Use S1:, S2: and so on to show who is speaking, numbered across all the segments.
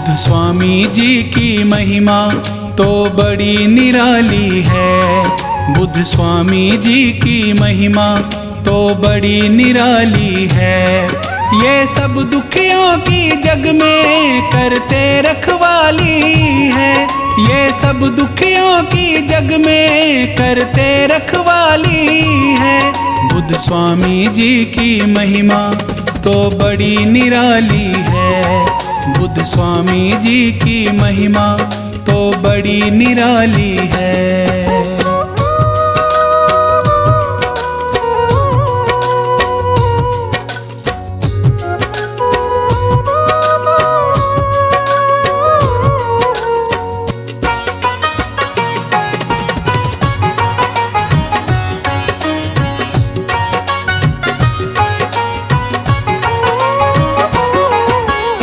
S1: बुद्ध स्वामी जी की महिमा तो बड़ी निराली है। बुद्ध स्वामी जी की महिमा तो बड़ी निराली है। ये सब दुखियों की जग में करते रखवाली है। ये सब दुखियों की जग में करते रखवाली है। बुद्ध स्वामी जी की महिमा तो बड़ी निराली है। बुद्ध स्वामी जी की महिमा तो बड़ी निराली है।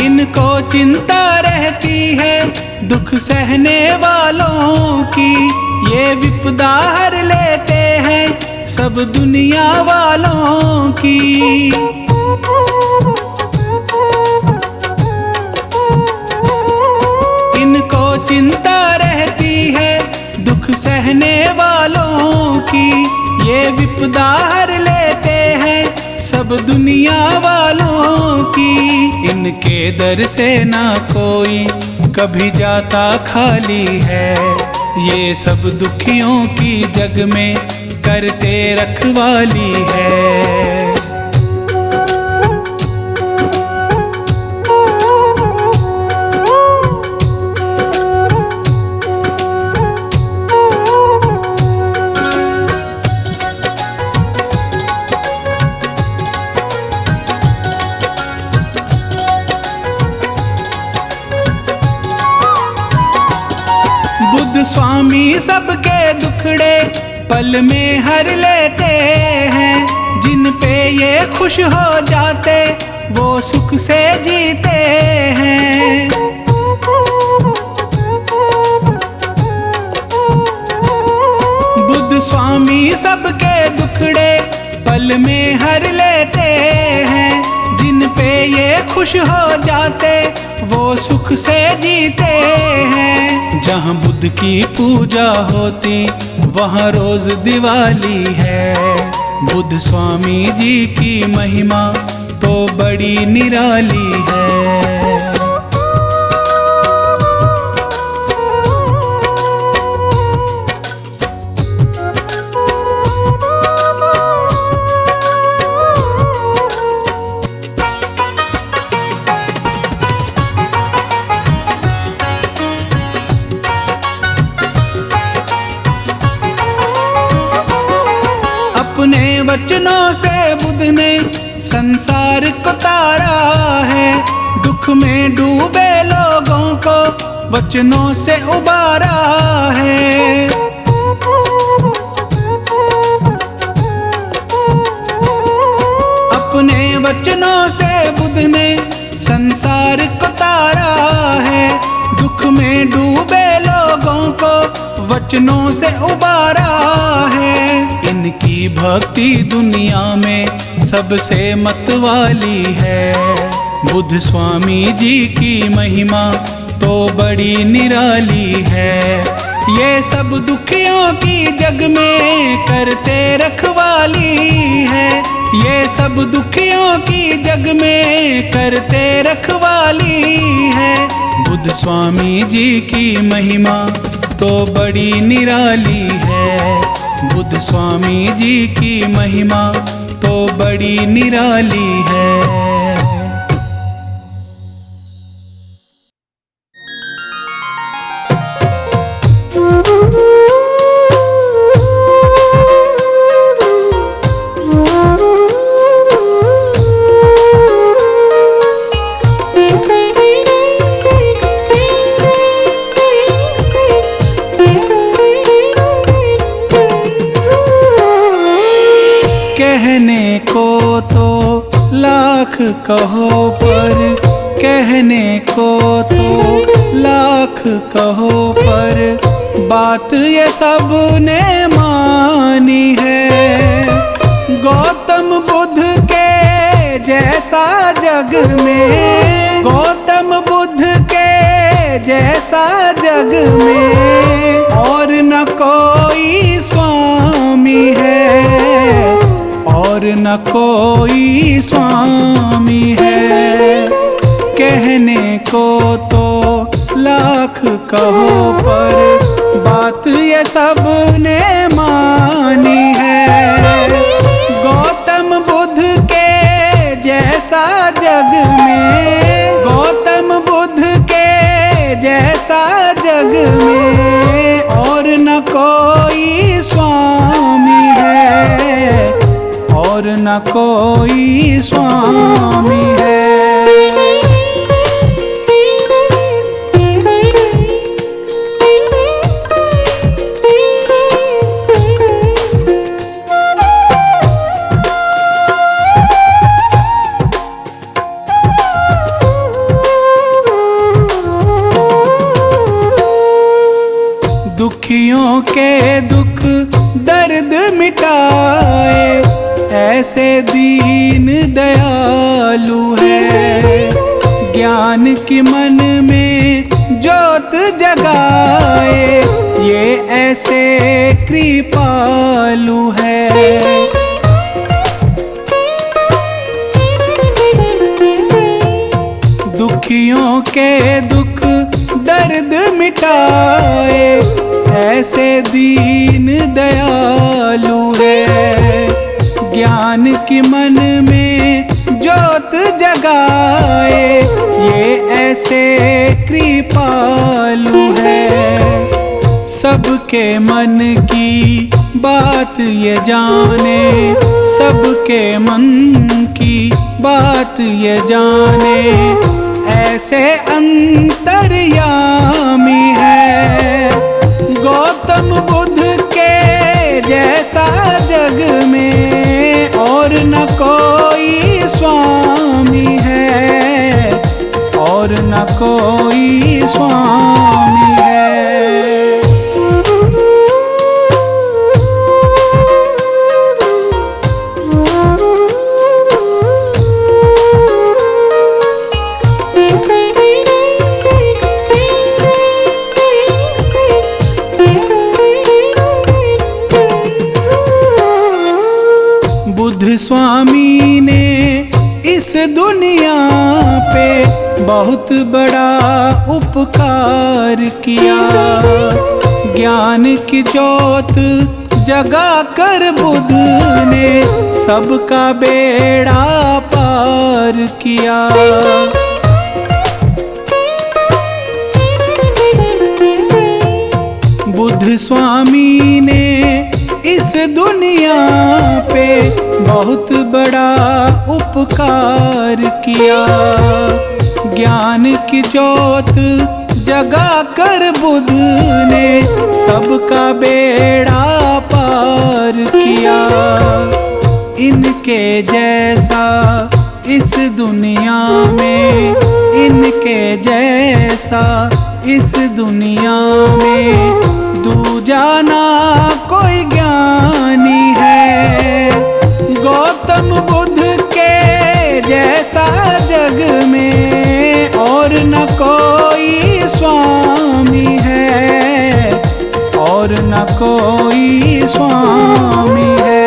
S1: इनको चिंता रहती है दुख सहने वालों की। ये विपदा हर लेते हैं सब दुनिया वालों की। इनको चिंता रहती है दुख सहने वालों की। ये विपदा हर लेते हैं सब दुनिया वालों की। इनके दर से ना कोई कभी जाता खाली है। ये सब दुखियों की जग में करते रखवाली है। बुद्ध स्वामी सबके दुखड़े पल में हर लेते हैं। जिन पे ये खुश हो जाते वो सुख से जीते हैं। बुद्ध स्वामी सबके दुखड़े पल में हर लेते हैं। जिन पे ये खुश हो जाते वो सुख से जीते हैं। जहाँ बुद्ध की पूजा होती वहाँ रोज दिवाली है। बुद्ध स्वामी जी की महिमा तो बड़ी निराली है। अपने वचनों से बुद्ध ने संसार को तारा है। दुख में डूबे लोगों को वचनों से उबारा है। अपने वचनों से बुद्ध ने संसार को तारा है। दुख में डूबे लोगों को वचनों से उबारा है। इनकी भक्ति दुनिया में सबसे मतवाली है। बुद्ध स्वामी जी की महिमा तो बड़ी निराली है। ये सब दुखियों की जग में करते रखवाली है। ये सब दुखियों की जग में करते रखवाली है। बुद्ध स्वामी जी की महिमा तो बड़ी निराली है। बुद्ध स्वामी जी की महिमा तो बड़ी निराली है। कहने को तो लाख कहो पर, कहने को तो लाख कहो पर, बात ये सब ने मानी है। गौतम बुद्ध के जैसा जग में, गौतम बुद्ध के जैसा जग में और न कोई स्वामी है, और न कोई स्वामी है। कहने को तो लाख कहो पर बात ये सब ने मानी है। गौतम बुद्ध के जैसा जग में, गौतम बुद्ध के जैसा जग में और न कोई स्वामी है, और न कोई स्वामी है। दुखियों के दुख दर्द मिटाए ऐसे दीन दयालु है। ज्ञान की मन में ज्योत जगाए ये ऐसे कृपालु है। दुखियों के दुख दर्द मिटाए ऐसे दीन दयालु है। ज्ञान की मन में ज्योत जगाए ये ऐसे कृपालु है। सबके मन की बात ये जाने, सबके मन की बात ये जाने ऐसे अंतर्यामी है। गौतम बुद्ध के जैसा जग में और न कोई स्वामी है, और न कोई स्वामी है। बुद्ध स्वामी ने इस दुनिया पे बहुत बड़ा उपकार किया। ज्ञान की ज्योत जगा कर बुद्ध ने सबका बेड़ा पार किया। बुद्ध स्वामी ने इस दुनिया पे बहुत बड़ा उपकार किया। ज्ञान की ज्योत जगा कर बुद्ध ने सबका बेड़ा पार किया। इनके जैसा इस दुनिया में, इनके जैसा इस दुनिया में दूजा ना कोई ज्ञानी है। गौतम बुद्ध के जैसा जग में और न कोई स्वामी है, और न कोई स्वामी है।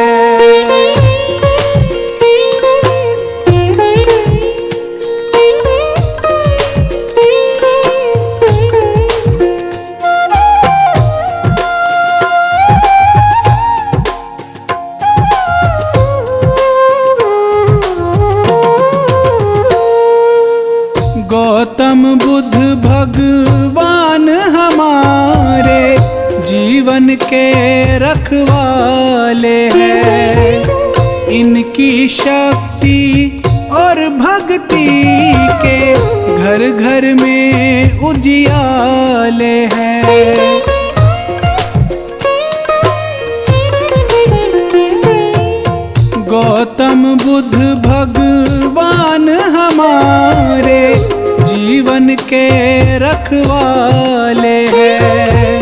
S1: गौतम बुद्ध भगवान हमारे जीवन के रखवाले हैं। इनकी शक्ति और भक्ति के घर घर में उजियाले हैं। गौतम बुद्ध भगवान हमारे जीवन के रखवाले हैं।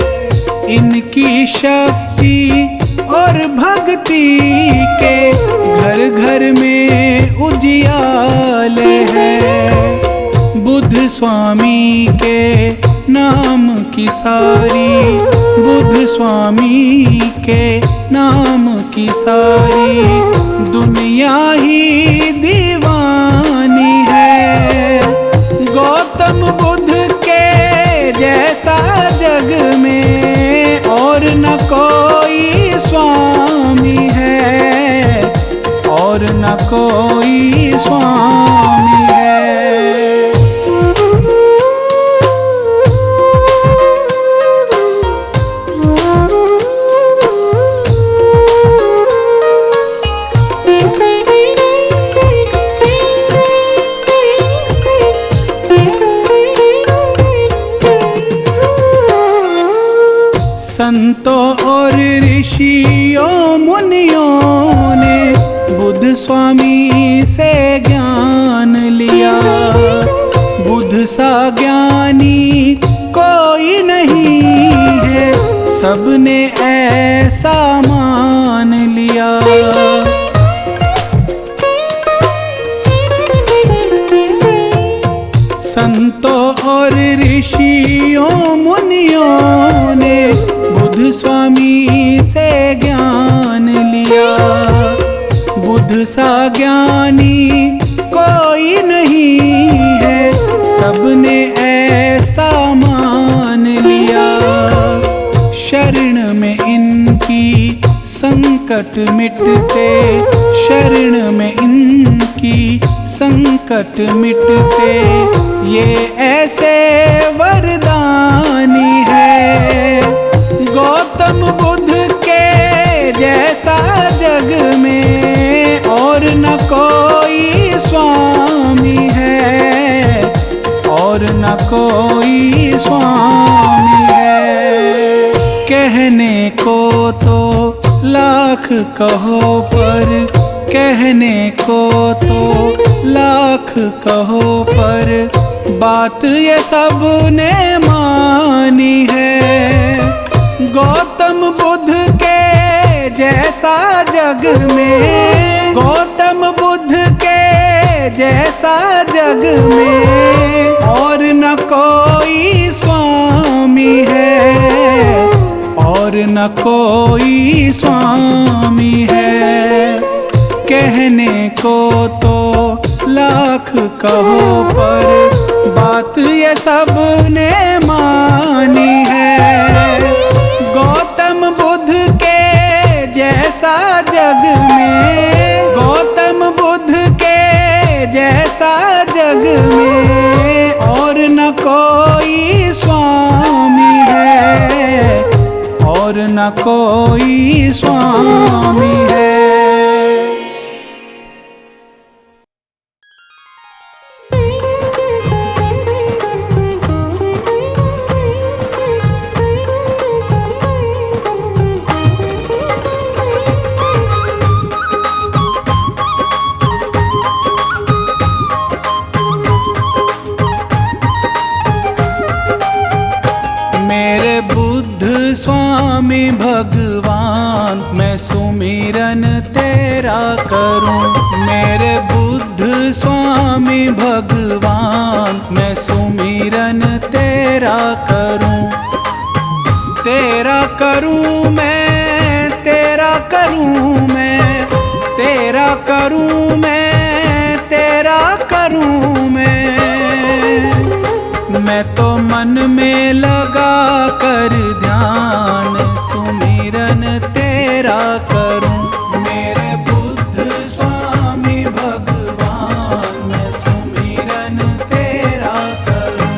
S1: इनकी शक्ति और भक्ति के घर घर में उजियाले हैं। बुद्ध स्वामी के नाम की सारी, बुद्ध स्वामी के नाम की सारी दुनिया ही दीवानी है। गौतम बुद्ध के जैसा जग में और न कोई स्वामी है, और न कोई स्वामी है। संतों और ऋषियों मुनियों ने बुद्ध स्वामी से ज्ञान लिया। बुद्ध सा ज्ञानी कोई नहीं है, सबने ऐसा मान लिया। संतों और ऋषियों मुनियों ने बुद्ध स्वामी से ज्ञान लिया। बुद्ध सा ज्ञानी कोई नहीं है, सबने ऐसा मान लिया। शरण में इनकी संकट मिटते, शरण में इनकी संकट मिटते, ये ऐसे वरदानी है। गौतम बुद्ध के जैसा जग में और न कोई स्वामी है, और न कोई स्वामी है। कहने को तो लाख कहो पर, कहने को तो लाख कहो पर, बात ये सब ने मानी है। गौतम बुद्ध के जैसा जग में, गौतम बुद्ध के जैसा जग में और न कोई स्वामी है, और न कोई स्वामी है। कहने को तो लाख कहो पर, बात ये सब ने मानी है। गौतम बुद्ध के जैसा जग में, गौतम बुद्ध के जैसा जग में और न कोई स्वामी है, और न कोई स्वामी है। मेरे बुद्ध स्वामी भगवान, मैं सुमिरन तेरा करूं। मेरे बुद्ध स्वामी भगवान, मैं सुमिरन तेरा करूं। तेरा करूं मैं, तेरा करूं मैं, तेरा करूं मैं, तेरा करूं मैं तो मन में लगा कर ध्यान सुमिरन तेरा करूं। मेरे बुद्ध स्वामी भगवान, मैं सुमिरन तेरा करूं।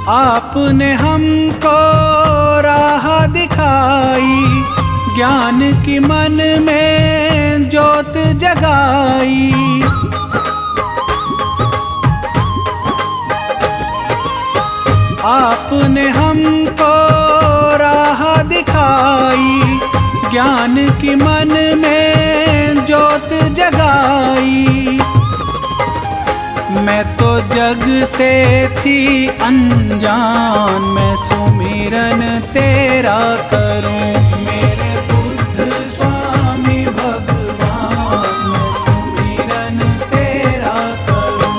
S1: आपने हमको राह दिखाई, ज्ञान की मन में ज्योत जगाई। आपने हमको राह दिखाई, ज्ञान की मन में ज्योत जगाई। मैं तो जग से थी अनजान, मैं सुमिरन तेरा करूं। मेरे बुद्ध स्वामी भगवान, मैं सुमिरन तेरा करूं।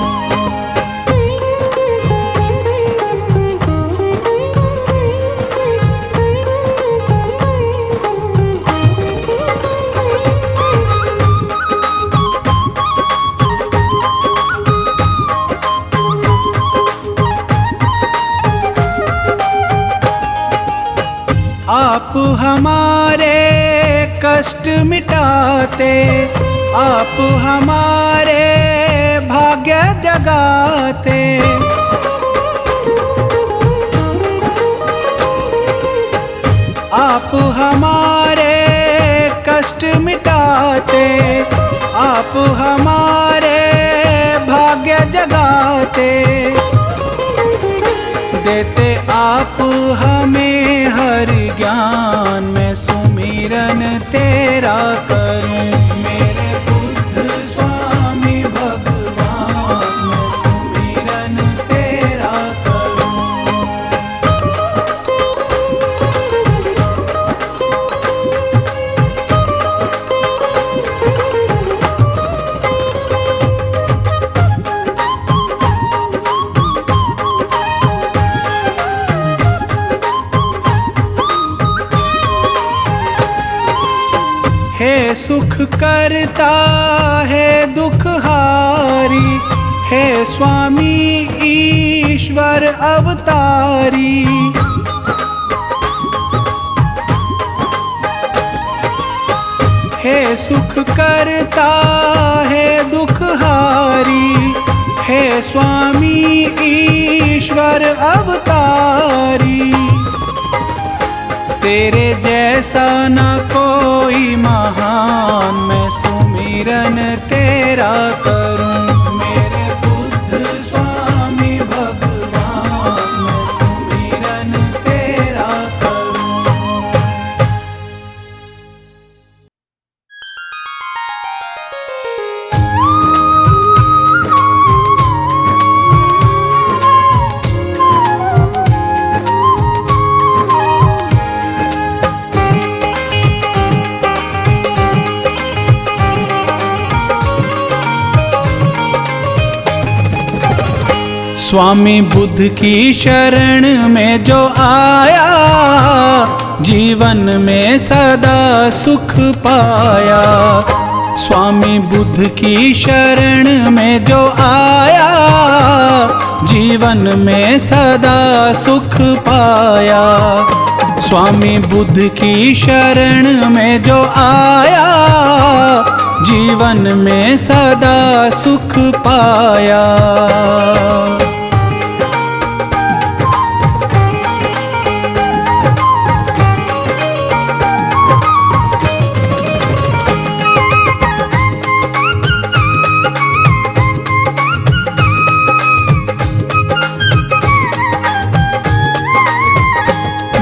S1: आप हमारे कष्ट मिटाते, आप हमारे भाग्य जगाते। आप हमारे कष्ट मिटाते, आप हमारे भाग्य जगाते। देते आप हमें हर ज्ञान, मैं सुमिरन तेरा करूं। मेरे बुद्ध स्वामी भगवान, मैं सुमिरन तेरा करूं। हे सुख करता है दुख हारी, हे स्वामी ईश्वर अवतारी। हे सुख करता है दुख हारी, हे स्वामी ईश्वर अवतारी। तेरे जैसा न कोई महान, मैं सुमिरन तेरा करूं। मेरे बुद्ध स्वामी भगवान, मैं सुमिरन तेरा करूं। स्वामी बुद्ध की शरण में जो आया, जीवन में सदा सुख पाया। स्वामी बुद्ध की शरण में जो आया, जीवन में सदा सुख पाया। स्वामी बुद्ध की शरण में जो आया, जीवन में सदा सुख पाया।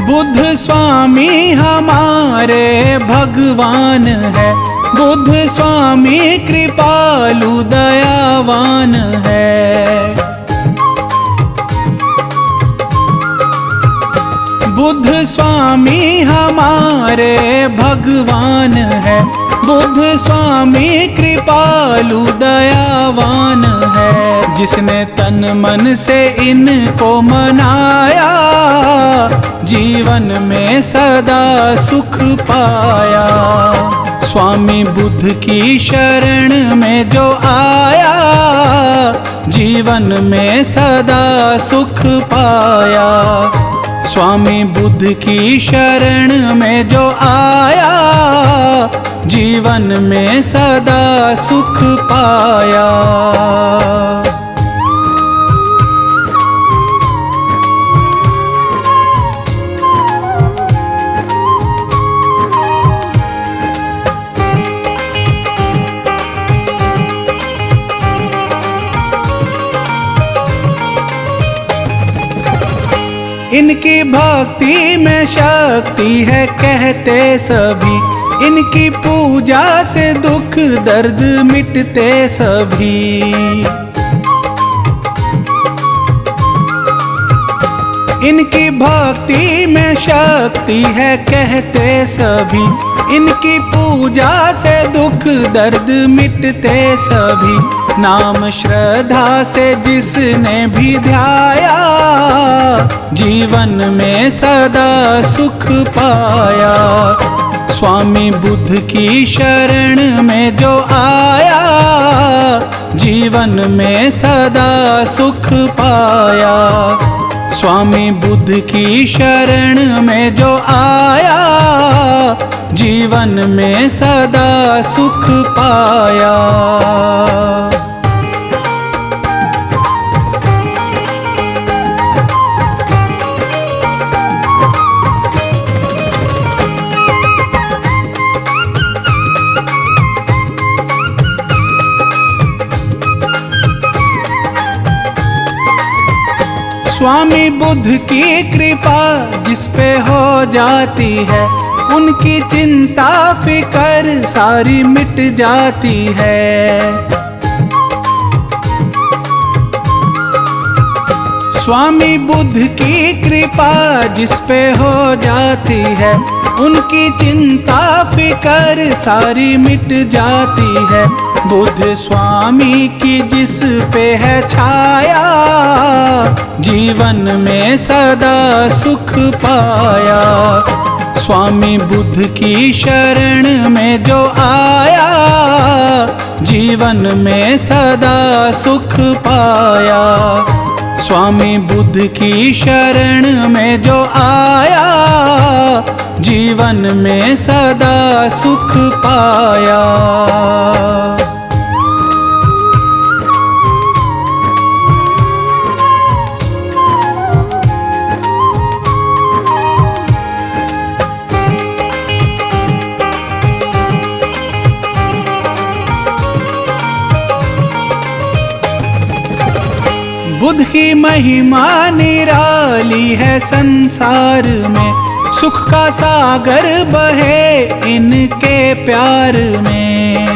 S1: बुद्ध स्वामी हमारे भगवान है, बुद्ध स्वामी कृपालु दयावान है। बुद्ध स्वामी हमारे भगवान है, बुद्ध स्वामी कृपालु दयावान है। जिसने तन मन से इनको मनाया, जीवन में सदा सुख पाया। स्वामी बुद्ध की शरण में जो आया, जीवन में सदा सुख पाया। स्वामी बुद्ध की शरण में जो आया, जीवन में सदा सुख पाया। इनकी भक्ति में शक्ति है कहते सभी, इनकी पूजा से दुख दर्द मिटते सभी। इनकी भक्ति में शक्ति है कहते सभी, इनकी पूजा से दुख दर्द मिटते सभी। नाम श्रद्धा से जिसने भी ध्याया, जीवन में सदा सुख पाया। स्वामी बुद्ध की शरण में जो आया, जीवन में सदा सुख पाया। स्वामी बुद्ध की शरण में जो आया, जीवन में सदा सुख पाया। स्वामी बुद्ध की कृपा जिस पे हो जाती है, उनकी चिंता फिकर सारी मिट जाती है। स्वामी बुद्ध की कृपा जिस पे हो जाती है, उनकी चिंता फिकर सारी मिट जाती है। बुद्ध स्वामी की जिस पे है छाया, जीवन में सदा सुख पाया। स्वामी बुद्ध की शरण में जो आया, जीवन में सदा सुख पाया। स्वामी बुद्ध की शरण में जो आया, जीवन में सदा सुख पाया। बुद्ध की महिमा निराली है संसार में, सुख का सागर बहे इनके प्यार में।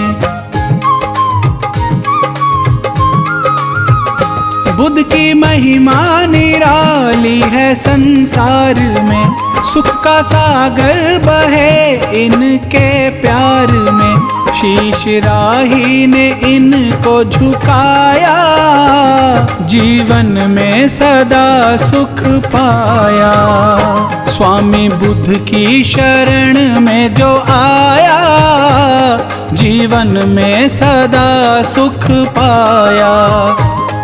S1: बुद्ध की महिमा निराली है संसार में, सुख का सागर बहे इनके प्यार में। शीश राही ने इनको झुकाया, जीवन में सदा सुख पाया। स्वामी बुद्ध की शरण में जो आया, जीवन में सदा सुख पाया।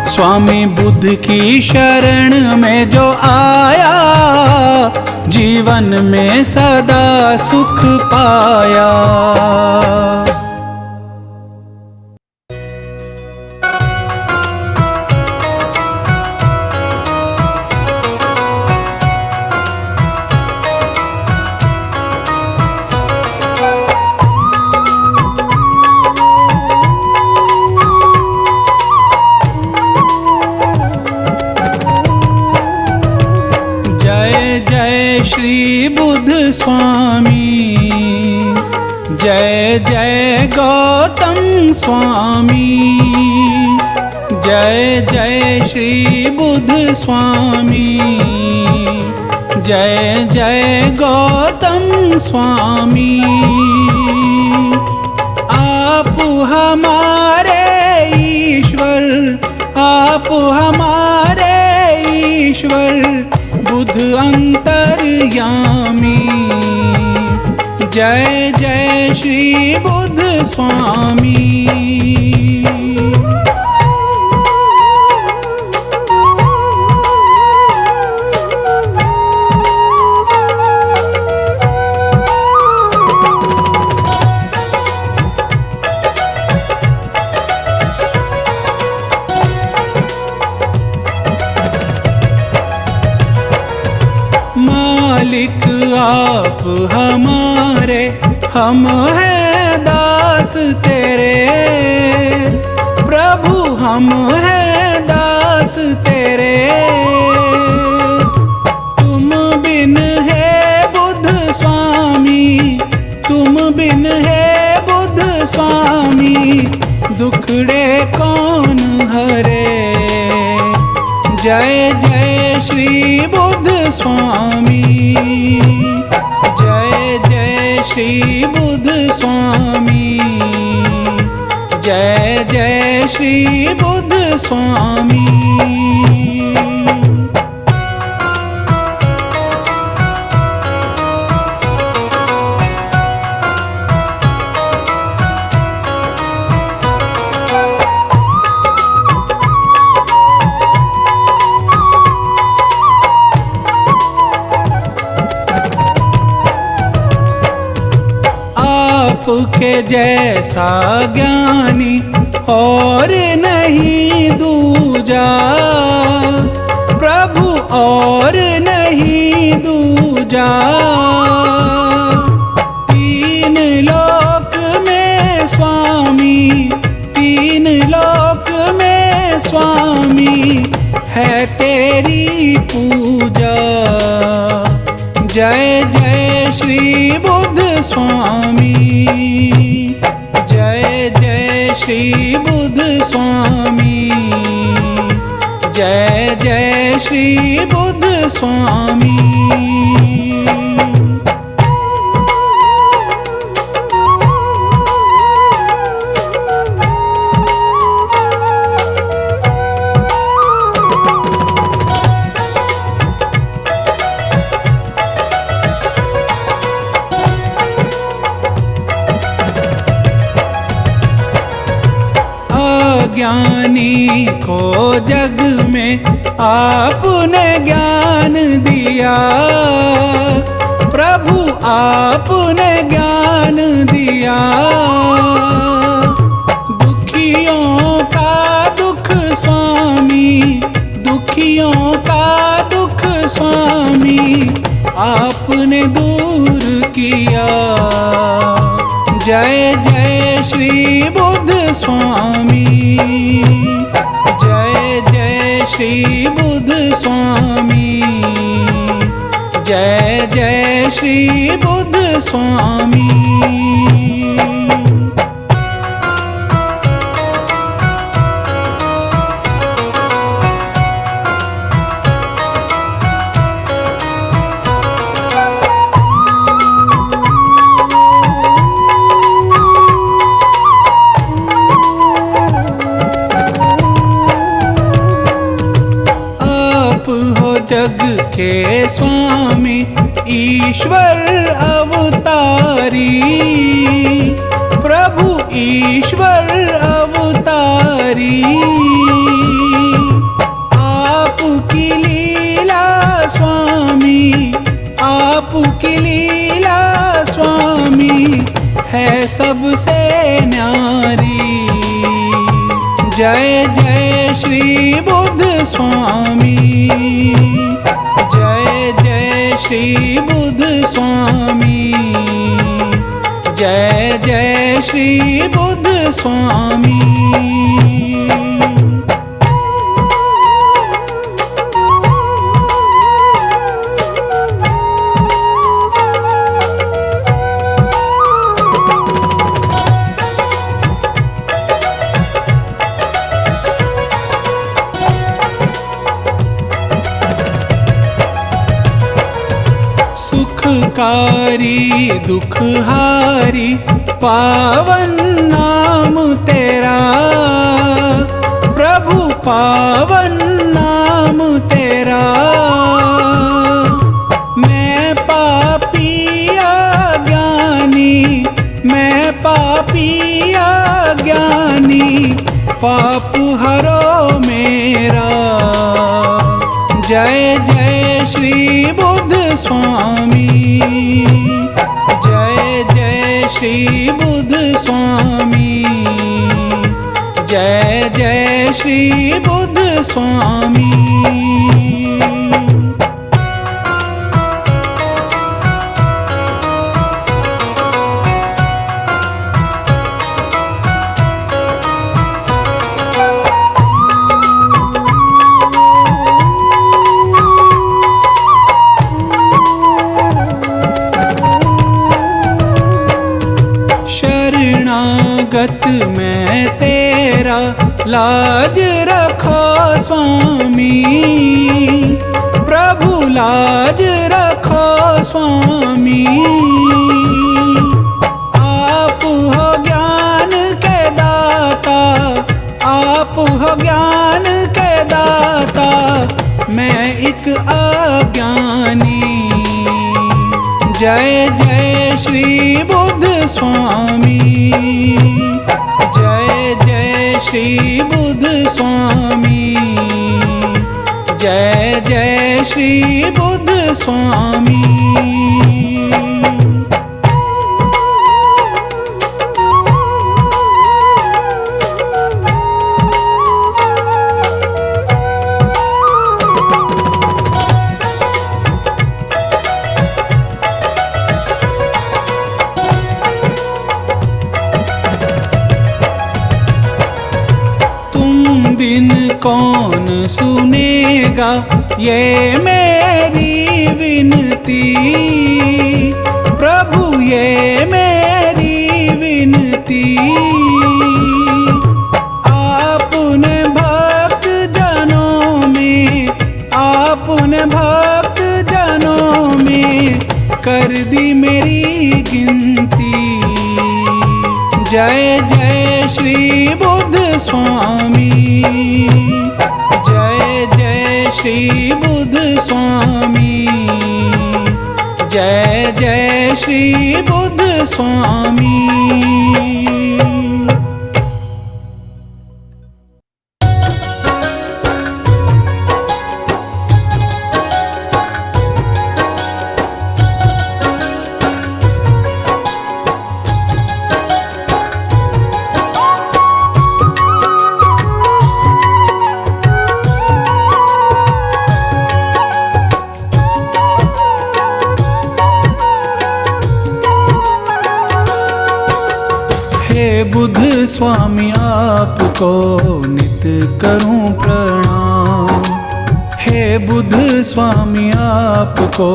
S1: स्वामी बुद्ध की शरण में जो आया, जीवन में सदा सुख पाया। श्री बुद्ध स्वामी, जय जय गौतम स्वामी। जय जय श्री बुद्ध स्वामी, जय जय गौतम स्वामी। आप हमारे ईश्वर, आप हमारे ईश्वर, बुद्ध अंतर्यामी। जय जय श्री बुद्ध स्वामी। मालिक आप हमारे, हम हैं दास तेरे। प्रभु हम हैं दास तेरे। तुम बिन है बुद्ध स्वामी, तुम बिन है बुद्ध स्वामी, दुखड़े कौन हरे। जय जय श्री बुद्ध स्वामी, जय जय श्री बुद्ध स्वामी, जय जय श्री बुद्ध स्वामी।
S2: आपके जैसा ज्ञानी और नहीं दूजा, प्रभु और नहीं दूजा। तीन लोक में स्वामी, तीन लोक में स्वामी, है तेरी पूजा। जय जय श्री बुद्ध स्वामी, जय जय श्री बुद्ध स्वामी, जय जय श्री बुद्ध स्वामी। ज्ञानी को जग में आपने ज्ञान दिया, प्रभु आपने ज्ञान दिया। दुखियों का दुख स्वामी, दुखियों का दुख स्वामी, आपने दूर किया। जय जय श्री बुद्ध स्वामी, जय जय श्री बुद्ध स्वामी, जय जय श्री बुद्ध स्वामी। जग के स्वामी ईश्वर अवतारी, प्रभु ईश्वर अवतारी। आपकी लीला स्वामी, आपकी लीला स्वामी, है सबसे न्यारी। जय जय श्री बुद्ध स्वामी, जय जय श्री बुद्ध स्वामी, जय जय श्री बुद्ध स्वामी। सुखकारी दुखहारी पावन नाम तेरा, प्रभु पावन नाम तेरा। मैं पापी अज्ञानी, मैं पापी अज्ञानी, पाप हरो मेरा। जय जय श्री बुद्ध स्वामी, जय जय श्री बुद्ध स्वामी, जय जय श्री बुद्ध स्वामी। शरणागत में तेरा लाज रखो स्वामी, प्रभु लाज रखो स्वामी। आप हो ज्ञान के दाता, आप हो ज्ञान के दाता, मैं एक अज्ञानी। जय जय श्री बुद्ध स्वामी, जय जय श्री बुद्ध स्वामी, जय जय श्री बुद्ध स्वामी। बिन कौन सुनेगा ये मेरी विनती, प्रभु ये मेरी विनती। आपने भक्त जनों में, आपने भक्त जनों में कर दी मेरी गिनती। जय जय श्री बुद्ध स्वामी, जय जय श्री बुद्ध स्वामी, जय जय श्री बुद्ध स्वामी। बुद्ध स्वामी आपको नित करूं प्रणाम। हे बुद्ध स्वामी आपको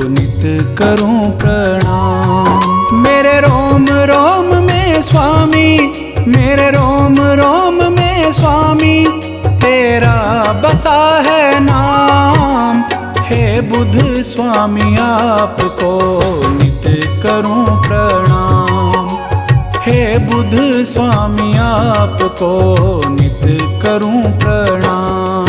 S2: नित करूं प्रणाम। मेरे रोम रोम में स्वामी, मेरे रोम रोम में स्वामी, तेरा बसा है नाम। हे बुद्ध स्वामी आपको नित करूं प्रणाम। हे बुद्ध स्वामी आपको नित करूं प्रणाम।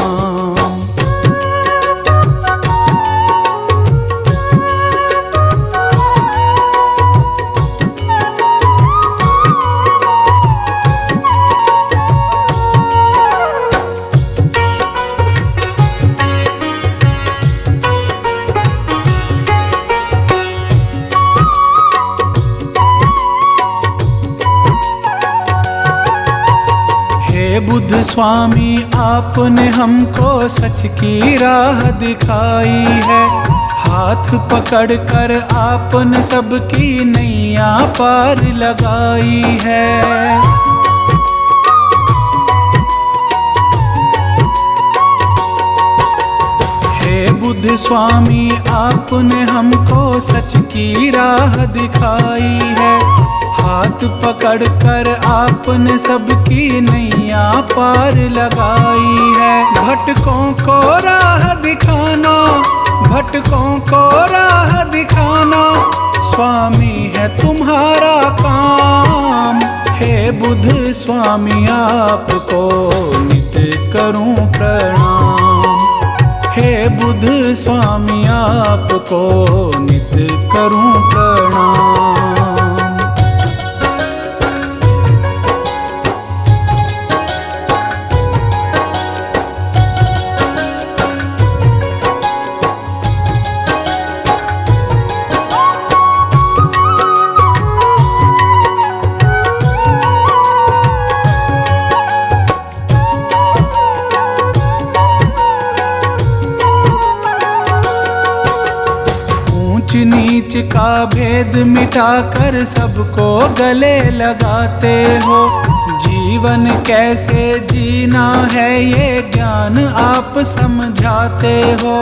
S2: बुद्ध स्वामी आपने हमको सच की राह दिखाई है। हाथ पकड़ कर आपने सबकी नैया पार लगाई है। हे बुद्ध स्वामी आपने हमको सच की राह दिखाई है। हाथ पकड़ कर आपने सबकी नैया पार लगाई है। भटकों को राह दिखाना, भटकों को राह दिखाना, स्वामी है तुम्हारा काम। हे बुद्ध स्वामी आपको नित करूं प्रणाम। हे बुद्ध स्वामी आपको नित करूं प्रणाम। ऊंच नीच का भेद मिटाकर सबको गले लगाते हो। जीवन कैसे जीना है ये ज्ञान आप समझाते हो।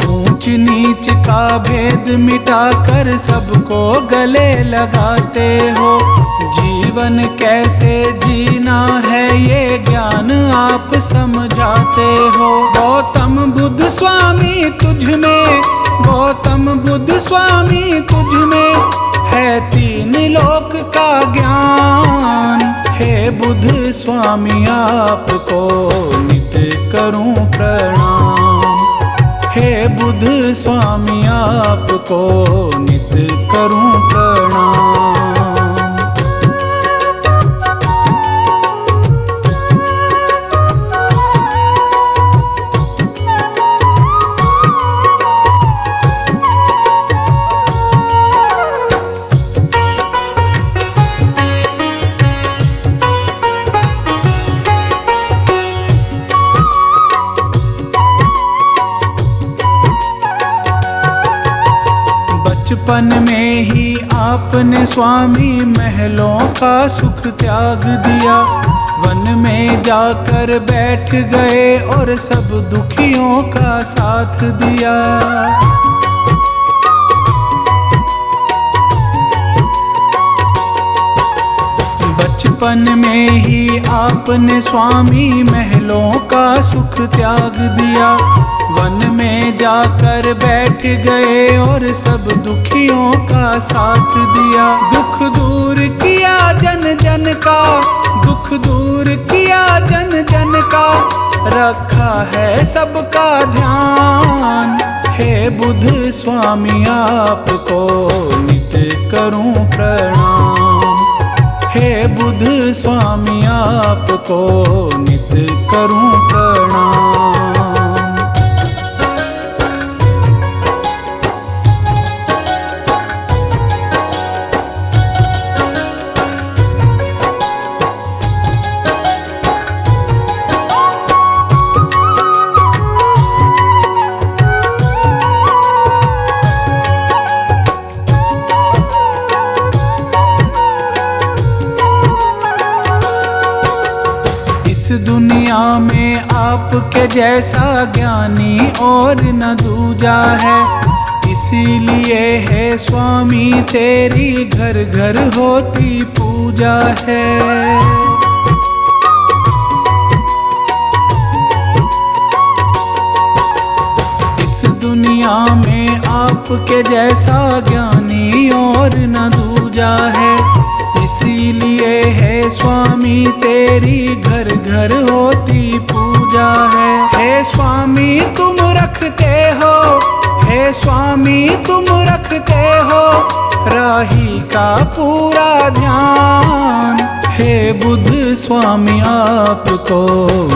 S2: ऊंच नीच का भेद मिटाकर सबको गले लगाते हो।
S1: जीवन कैसे जीना है ये ज्ञान आप समझाते हो। गौतम बुद्ध स्वामी तुझ में, गौतम बुद्ध स्वामी तुझ में है तीन लोक का ज्ञान। हे बुद्ध स्वामी आपको नित करूं प्रणाम। हे बुद्ध स्वामी आपको नित करूं प्रणाम। बचपन में ही आपने स्वामी महलों का सुख त्याग दिया। वन में जाकर बैठ गए और सब दुखियों का साथ दिया। बचपन में ही आपने स्वामी महलों का सुख त्याग दिया। वन में जाकर बैठ गए और सब दुखियों का साथ दिया। दुख दूर किया जन जन का, दुख दूर किया जन जन का, रखा है सबका ध्यान। हे बुद्ध स्वामी आपको नित करूं प्रणाम। हे बुद्ध स्वामी आपको नित करूं प्रणाम। दुनिया में आपके जैसा ज्ञानी और न दूजा है। इसीलिए है स्वामी तेरी घर घर होती पूजा है। इस दुनिया में आपके जैसा ज्ञानी और न दूजा है। इसीलिए है स्वामी तेरी घर घर होती पूजा है। हे स्वामी तुम रखते हो, हे स्वामी तुम रखते हो राही का पूरा ध्यान। हे बुद्ध स्वामी आपको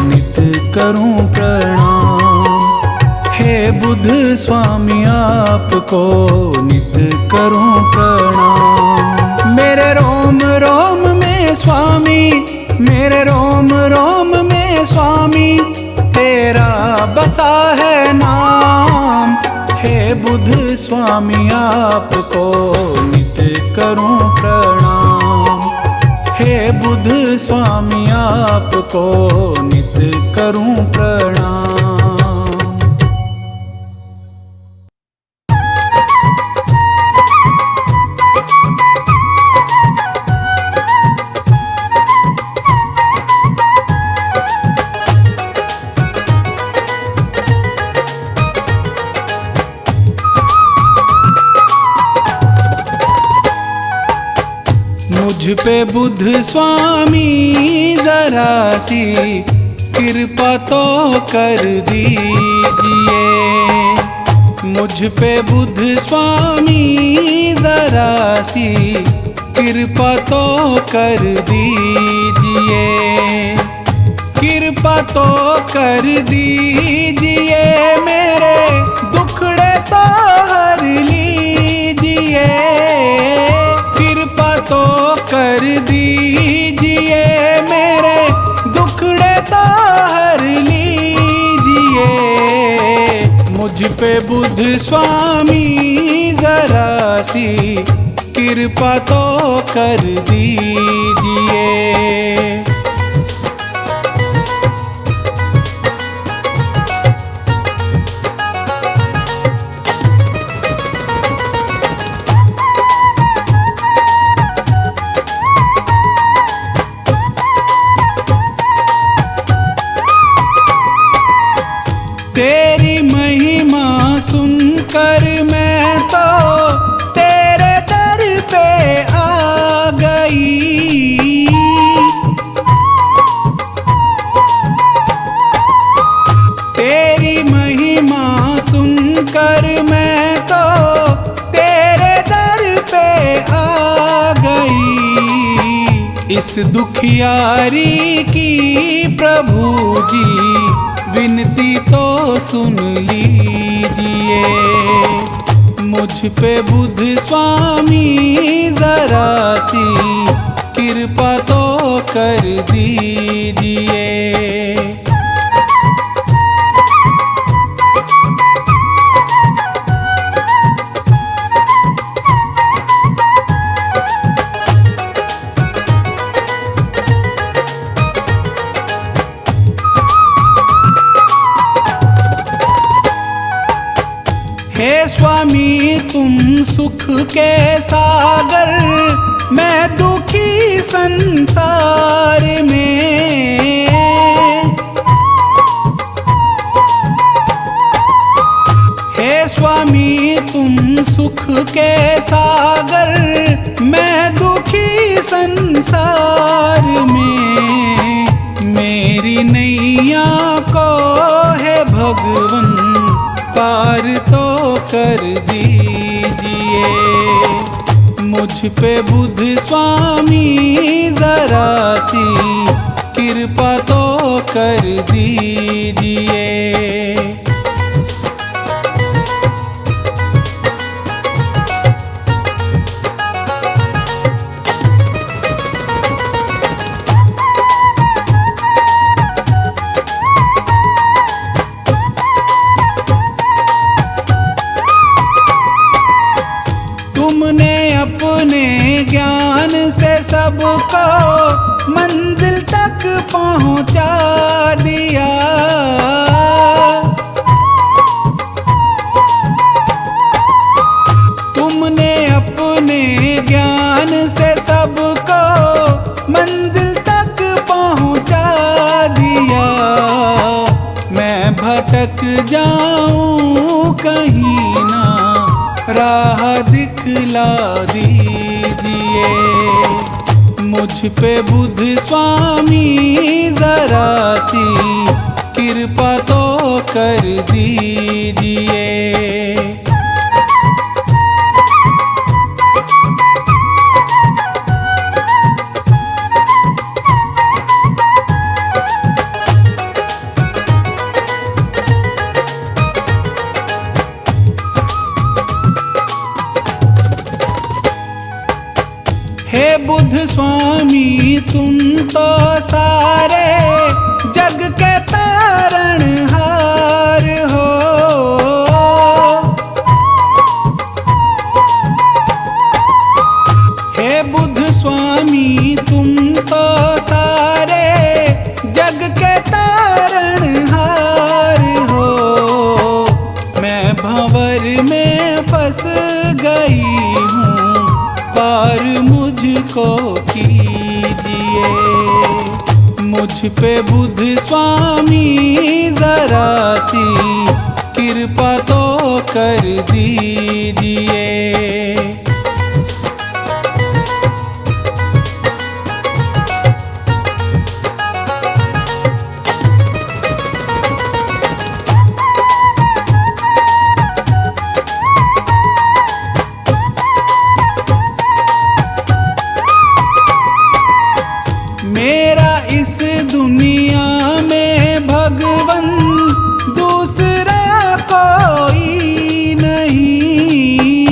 S1: नित करूं प्रणाम। हे बुद्ध स्वामी आपको नित करूं प्रणाम। मेरे रोम रोम में स्वामी, मेरे रोम रोम में स्वामी तेरा बसा है नाम। हे बुद्ध स्वामी आपको नित करूं प्रणाम। हे बुद्ध स्वामी आपको नित करूं प्रणाम। मुझ पे बुद्ध स्वामी जरा सी कृपा तो कर दीजिए। मुझ पे बुद्ध स्वामी जरा सी कृपा तो कर दीजिए। कृपा तो कर दीजिए, मेरे दुखड़े तो हर लीजिए। कृपा तो कर दीजिए, मेरे दुखड़े तो हर लीजिए। मुझ पे बुद्ध स्वामी जरा सी कृपा तो कर दीजिए। तेरी महिमा सुनकर मैं तो तेरे दर पे आ गई। तेरी महिमा सुनकर मैं तो तेरे दर पे आ गई। इस दुखियारी की प्रभु जी विनती तो सुन लीजिए। मुझ पे बुद्ध स्वामी जरा सी कृपा तो कर दीजिए। हे स्वामी तुम सुख के सागर, मैं दुखी संसार में। हे स्वामी तुम सुख के सागर, मैं दुखी संसार में। मेरी नैया को है भगवन पार तो कर दीजिए। मुझ पे बुद्ध स्वामी जरा सी कृपा तो कर दीजिए। तुमने अपने ज्ञान से सबको मंजिल तक पहुंचा दिया। तुमने अपने ज्ञान से सबको मंजिल तक पहुंचा दिया। मैं भटक जाऊं कहीं ना राह दिखला दीजिए। मुझ पे बुद्ध स्वामी जरा सी कृपा तो कर दीजिए। हे बुद्ध स्वामी तुम तो सारे जग के तारणहार हो। हे बुद्ध स्वामी तुम तो सारे जग के तारणहार हो। मैं भंवर में फंस गई हूँ, पार मुझको कीजिए। मुझ पे बुद्ध स्वामी जरा सी कृपा तो कर दीजिए। मेरा इस दुनिया में भगवन दूसरा कोई नहीं।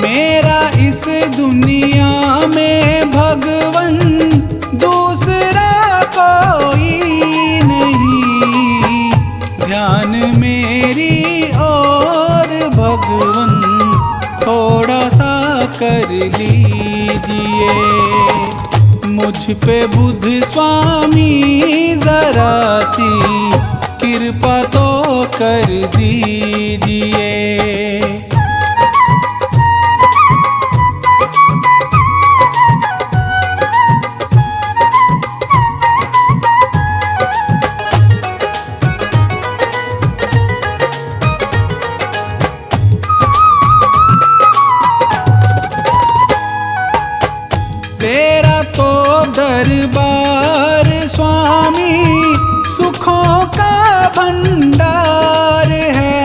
S1: मेरा इस दुनिया में भगवन दूसरा कोई नहीं। ध्यान मेरी और भगवन थोड़ा सा कर लीजिए। मुझ पे बुद्ध स्वामी जरा सी कृपा तो कर दीजिए। तो दरबार स्वामी सुखों का भंडार है।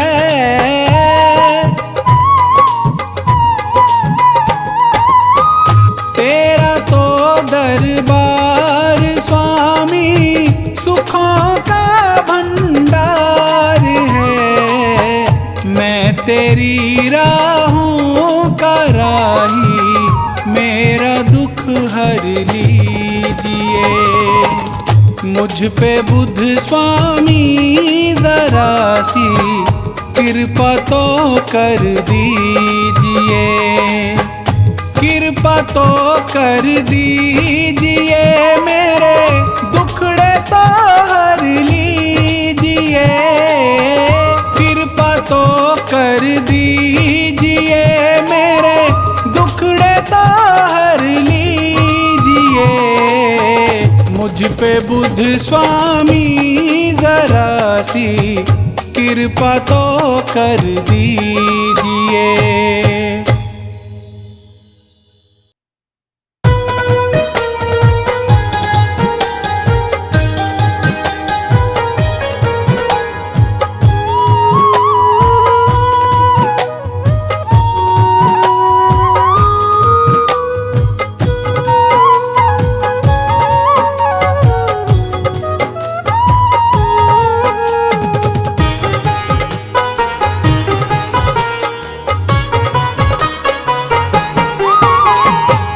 S1: तेरा तो दरबार स्वामी सुखों का भंडार है। मैं तेरी राहों का राही, मेरा दुख हर लीजिए। मुझ पे बुध स्वामी जरा सी कृपा तो कर दीजिए। कृपा तो कर दीजिए, मेरे दुखड़े तो हर लीजिए। कृपा तो कर दीजिए, मेरे दुखड़े तो हर लीजिए। मुझ पे बुध स्वामी जरा सी कृपा तो कर दीजिए।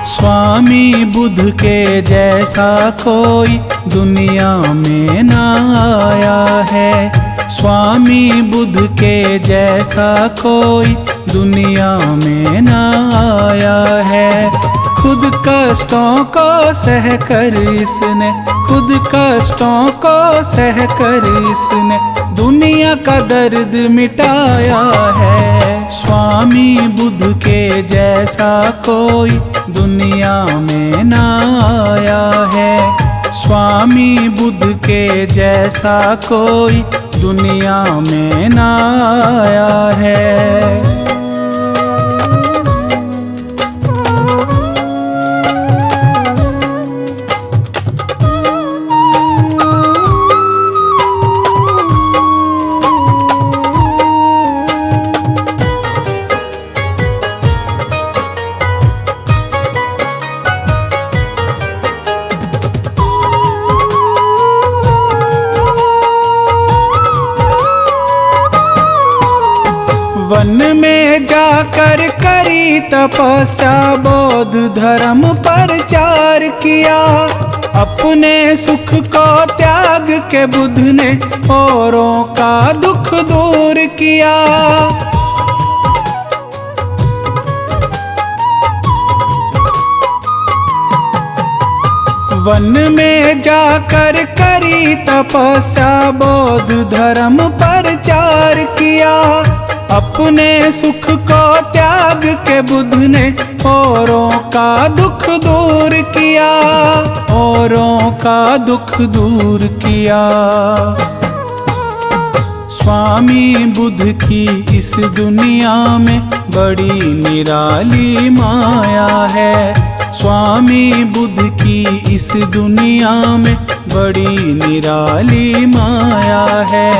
S1: स्वामी बुध के जैसा कोई दुनिया में ना आया है। स्वामी बुध के जैसा कोई दुनिया में ना आया है। खुद कष्टों को सह कर इसने, खुद कष्टों को सह कर इसने दुनिया का दर्द मिटाया है। स्वामी बुध के जैसा कोई दुनिया में ना आया है। स्वामी बुध के जैसा कोई दुनिया में ना आया है। वन में जाकर करी तपस्या, बौद्ध धर्म प्रचार किया। अपने सुख को त्याग के बुद्ध ने औरों का दुख दूर किया। वन में जाकर करी तपस्या, बौद्ध धर्म प्रचार किया। अपने सुख को त्याग के बुद्ध ने औरों का दुख दूर किया, औरों का दुख दूर किया। स्वामी बुद्ध की इस दुनिया में बड़ी निराली माया है। स्वामी बुद्ध की इस दुनिया में बड़ी निराली माया है।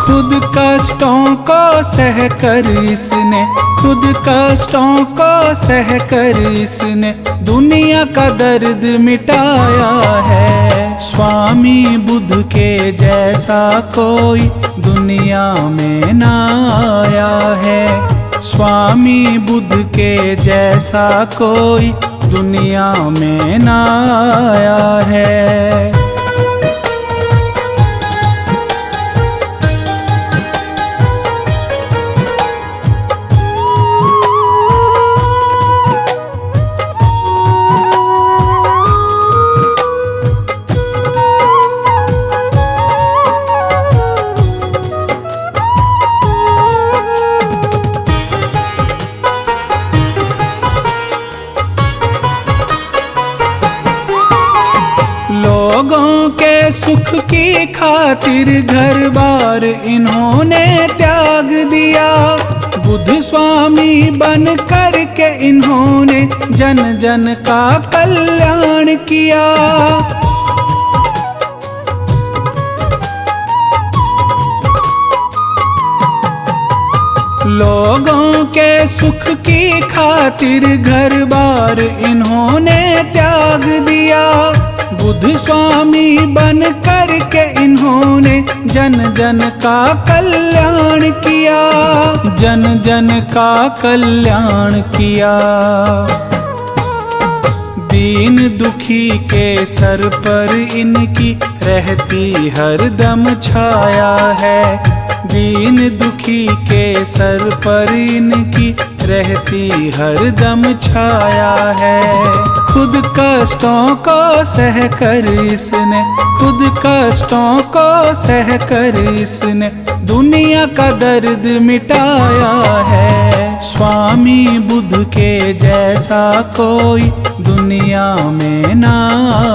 S1: खुद कष्टों को सह कर इसने, खुद कष्टों को सह कर इसने दुनिया का दर्द मिटाया है। स्वामी बुद्ध के जैसा कोई दुनिया में ना आया है। स्वामी बुद्ध के जैसा कोई दुनिया में ना आया है। लोगों के सुख की खातिर घर बार इन्होंने त्याग दिया। बुद्ध स्वामी बन कर के इन्होंने जन जन का कल्याण किया। लोगों के सुख की खातिर घर बार इन्होंने त्याग दिया। बुद्ध स्वामी बन कर के इन्होंने जन जन का कल्याण किया, जन जन का कल्याण किया। दीन दुखी के सर पर इनकी रहती हरदम छाया है। दीन दुखी के सर पर इनकी रहती हरदम छाया है। खुद कष्टों को सह कर इसने, खुद कष्टों को सह कर इसने दुनिया का दर्द मिटाया है। स्वामी बुद्ध के जैसा कोई दुनिया में ना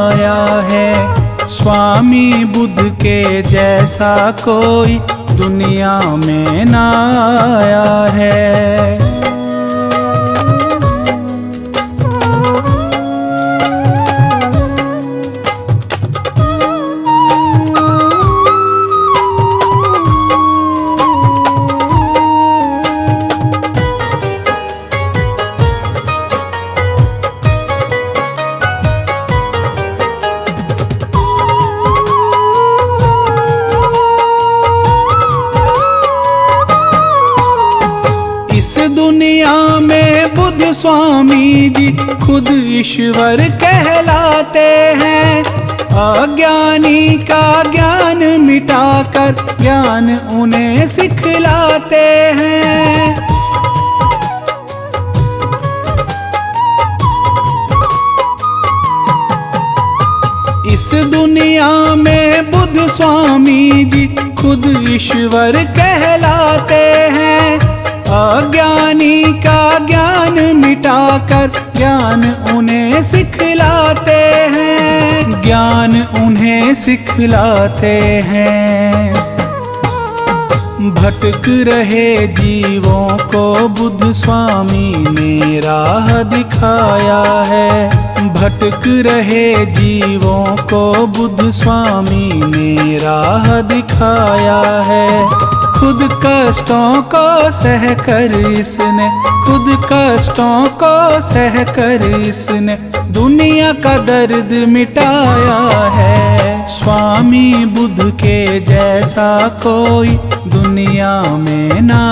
S1: आया है। स्वामी बुद्ध के जैसा कोई दुनिया में ना आया है। इस दुनिया में बुद्ध स्वामी जी खुद ईश्वर कहलाते हैं। अज्ञानी का ज्ञान मिटाकर ज्ञान उन्हें सिखलाते हैं। इस दुनिया में बुद्ध स्वामी जी खुद ईश्वर कहलाते हैं। अज्ञानी का ज्ञान मिटाकर ज्ञान उन्हें सिखलाते हैं, ज्ञान उन्हें सिखलाते हैं। भटक रहे जीवों को बुद्ध स्वामी ने राह दिखाया है। भटक रहे जीवों को बुद्ध स्वामी ने राह दिखाया है। खुद कष्टों को सह कर इसने, खुद कष्टों को सह कर इसने दुनिया का दर्द मिटाया है। स्वामी बुद्ध के जैसा कोई दुनिया में ना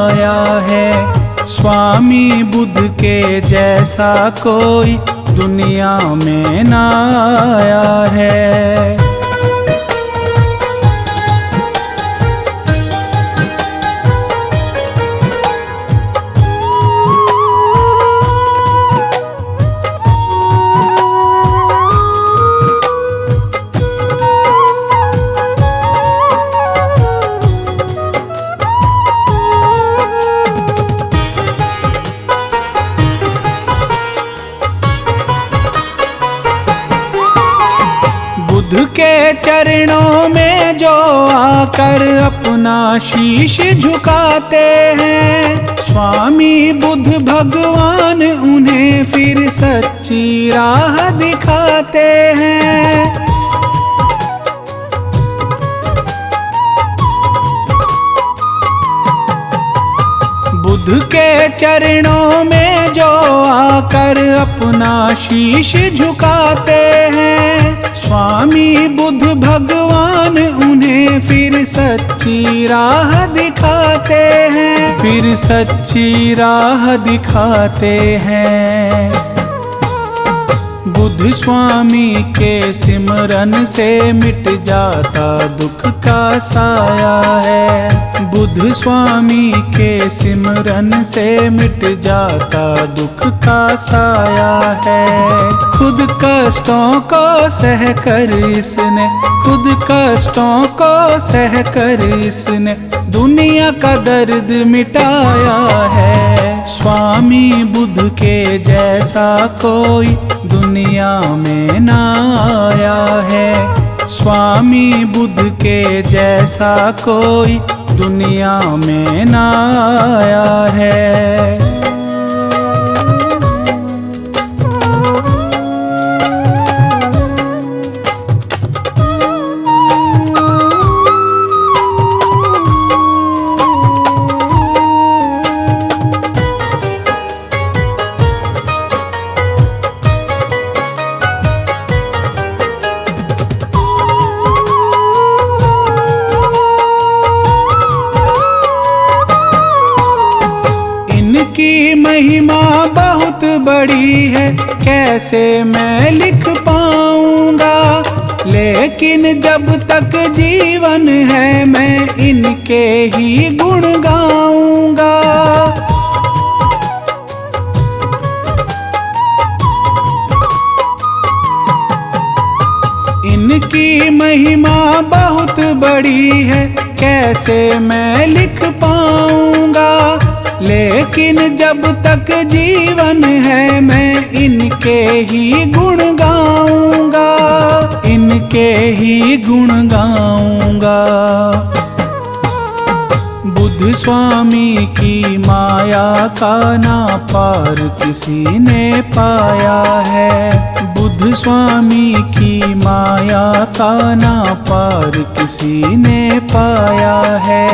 S1: आया है। स्वामी बुद्ध के जैसा कोई दुनिया में ना आया है। बुद्ध के चरणों में जो आकर अपना शीश झुकाते हैं। स्वामी बुद्ध भगवान उन्हें फिर सच्ची राह दिखाते हैं। बुद्ध के चरणों में जो आकर अपना शीश झुकाते हैं। स्वामी बुद्ध भगवान उन्हें फिर सच्ची राह दिखाते हैं, फिर सच्ची राह दिखाते हैं। बुद्ध स्वामी के सिमरन से मिट जाता दुख का साया है। बुद्ध स्वामी के सिमरन से मिट जाता दुख का साया है। खुद कष्टों को सह कर इसने, खुद कष्टों को सह कर इसने दुनिया का दर्द मिटाया है। स्वामी बुद्ध के जैसा कोई दुनिया में ना आया है। स्वामी बुद्ध के जैसा कोई
S2: दुनिया में ना आया है। की महिमा बहुत बड़ी है, कैसे मैं लिख पाऊंगा, लेकिन जब तक जीवन है मैं इनके ही गुण गाऊंगा। इनकी महिमा बहुत बड़ी है, कैसे मैं लिख पाऊंगा, लेकिन जब तक जीवन है मैं इनके ही गुण गाऊंगा, इनके ही गुण गाऊंगा। बुद्ध स्वामी की माया का ना पार किसी ने पाया है। बुद्ध स्वामी की माया का ना पार किसी ने पाया है।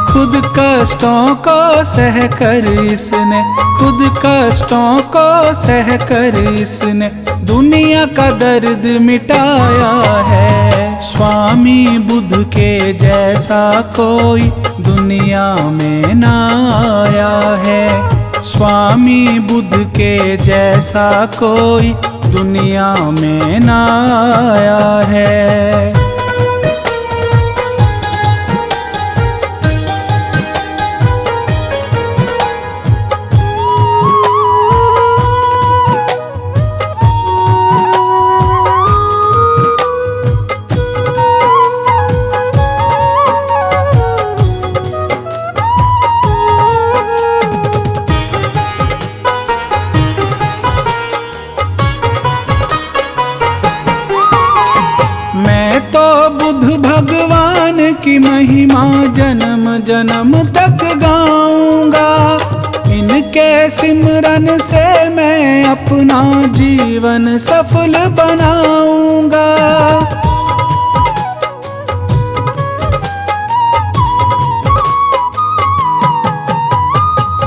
S2: खुद कष्टों को सह कर इसने, खुद कष्टों को सह कर इसने दुनिया का दर्द मिटाया है। स्वामी बुद्ध के जैसा कोई दुनिया में ना आया है। स्वामी बुद्ध के जैसा कोई दुनिया में ना आया है। बुद्ध भगवान की महिमा जन्म जन्म तक गाऊंगा। इनके सिमरन से मैं अपना जीवन सफल बनाऊंगा।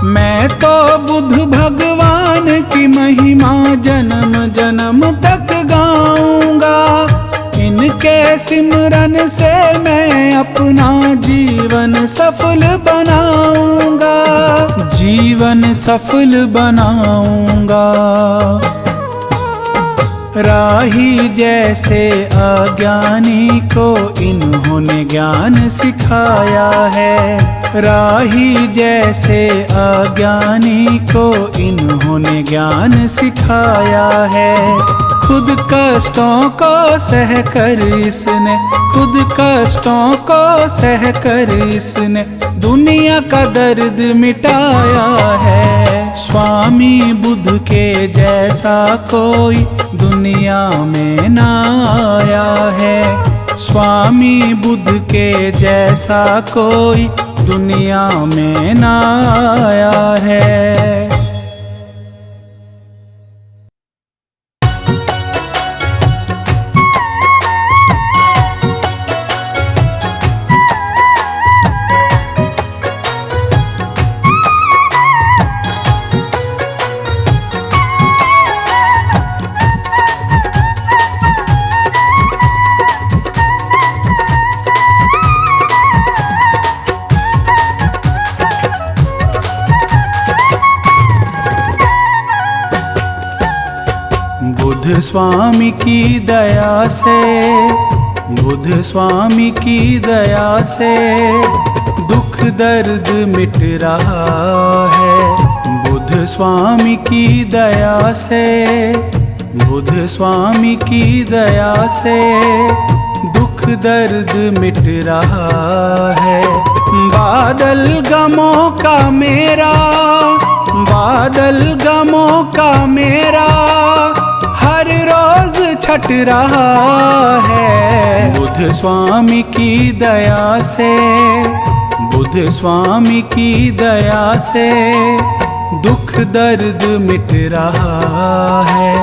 S2: मैं तो बुद्ध भगवान की महिमा जन्म जन्म तक गाऊंगा। इनके सिमरन से मैं अपना जीवन सफल बनाऊंगा, जीवन सफल बनाऊंगा। राही जैसे अज्ञानी को इन्होंने ज्ञान सिखाया है। राही जैसे अज्ञानी को इन्होंने ज्ञान सिखाया है। खुद कष्टों को सह कर इसने, खुद कष्टों को सह कर इसने दुनिया का दर्द मिटाया है। स्वामी बुद्ध के जैसा कोई दुनिया में ना आया है। स्वामी बुद्ध के जैसा कोई दुनिया में ना आया है। बुद्ध स्वामी की दया से, बुद्ध स्वामी की दया से दुख दर्द मिट रहा है। बुद्ध स्वामी की दया से, बुद्ध स्वामी की दया से दुख दर्द मिट रहा है। बादल गमों का मेरा, बादल गमों का मेरा हर रोज छट रहा है। बुद्ध स्वामी की दया से,
S1: बुद्ध स्वामी की दया से दुख दर्द मिट रहा है।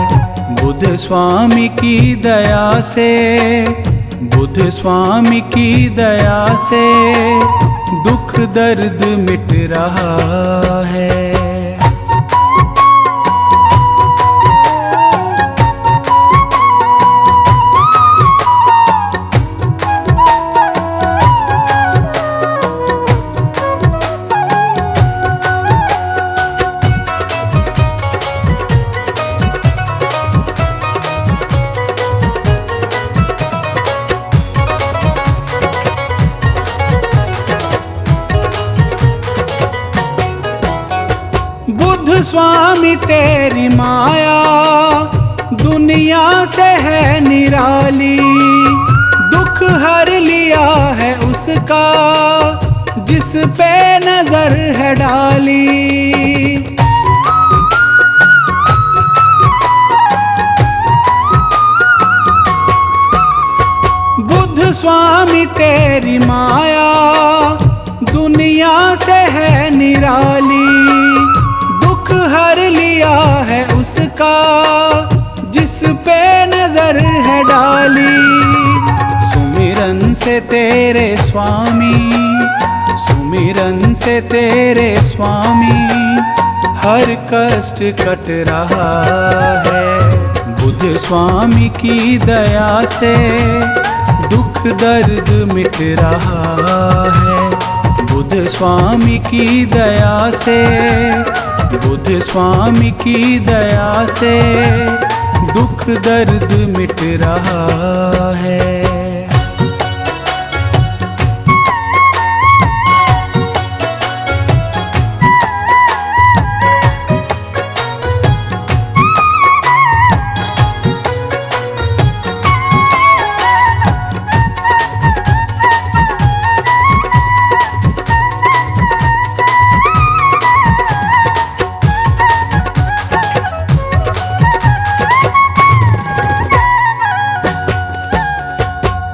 S1: बुद्ध स्वामी की दया से, बुद्ध स्वामी की दया से दुख दर्द मिट रहा है। बुद्ध स्वामी तेरी माया दुनिया से है निराली, दुख हर लिया है उसका जिस पे नजर है डाली। बुद्ध स्वामी तेरी माया दुनिया से है निराली, दुख हर लिया है उसका जिस पे नजर है डाली। सुमिरन से तेरे स्वामी, सुमिरन से तेरे स्वामी हर कष्ट कट रहा है। बुद्ध स्वामी की दया से दुख दर्द मिट रहा है। बुद्ध स्वामी की दया से, बुद्ध स्वामी की दया से दुख दर्द मिट रहा है।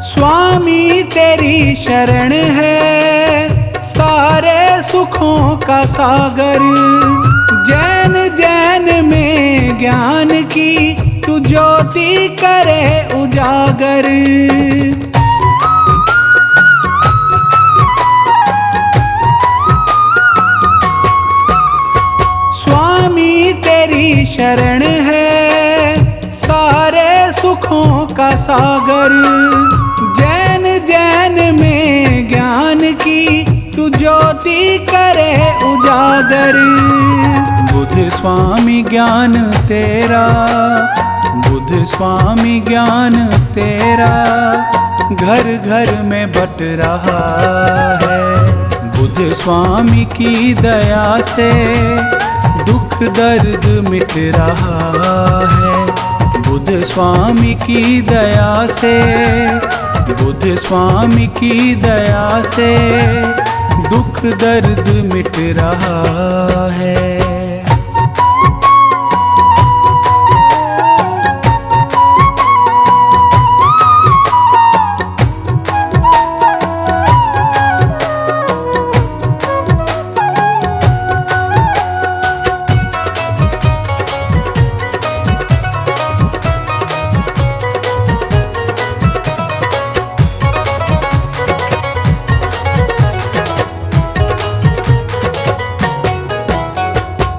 S1: स्वामी तेरी शरण है सारे सुखों का सागर, जैन जैन में ज्ञान की तू ज्योति करे उजागर। स्वामी तेरी शरण है सारे सुखों का सागर, जैन जैन में ज्ञान की तू ज्योति करे उजागर। बुद्ध स्वामी ज्ञान तेरा, बुद्ध स्वामी ज्ञान तेरा घर घर में बट रहा है। बुद्ध स्वामी की दया से दुख दर्द मिट रहा है। बुद्ध स्वामी की दया से, बुद्ध स्वामी की दया से दुख दर्द मिट रहा है।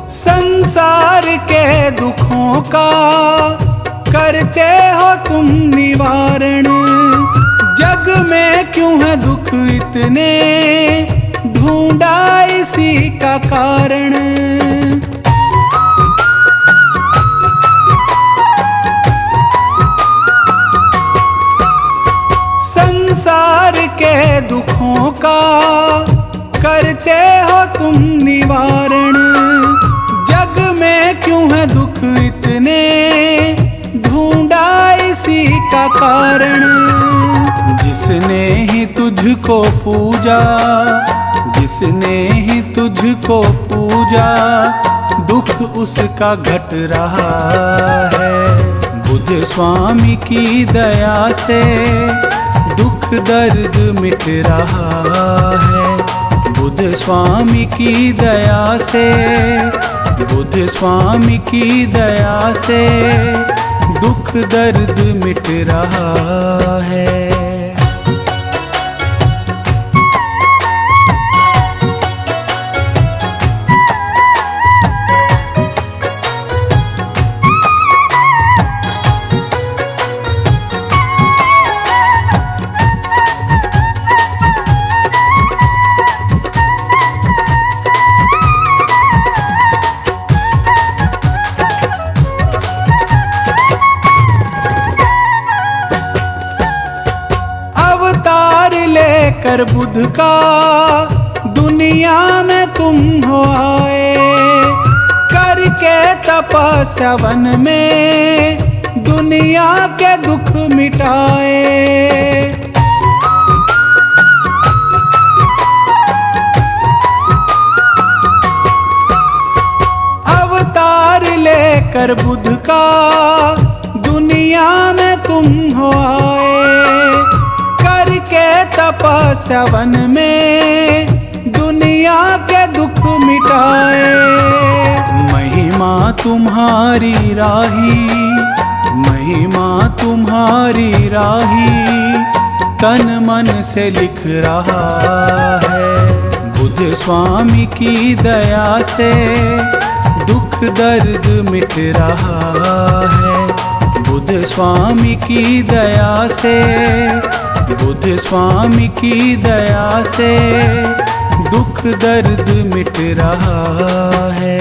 S1: संसार के दुखों का करते हो तुम निवारण, जग में क्यों है दुख इतने ढूंढा इसी का कारण। संसार के दुखों का करते हो तुम निवारण, जग में क्यों है दुख इतने ढूंढा इसी का कारण। जिसने ही तुझको पूजा, जिसने ही तुझको पूजा दुख उसका घट रहा है। बुद्ध स्वामी की दया से दुख दर्द मिट रहा है। बुद्ध स्वामी की दया से, बुद्ध स्वामी की दया से दुख दर्द मिट रहा है।
S2: कर बुद्ध का दुनिया में तुम हो आए, करके तपस्या वन में दुनिया के दुख मिटाए। अवतार लेकर बुद्ध का दुनिया में तुम हो आए, करके तपस्या वन में दुनिया के दुख मिटाए। महिमा तुम्हारी राही, महिमा तुम्हारी राही तन मन से लिख रहा है। बुद्ध स्वामी की दया से दुख दर्द मिट रहा है। बुद्ध स्वामी की दया से, बुद्ध स्वामी की दया से दुख दर्द मिट रहा है।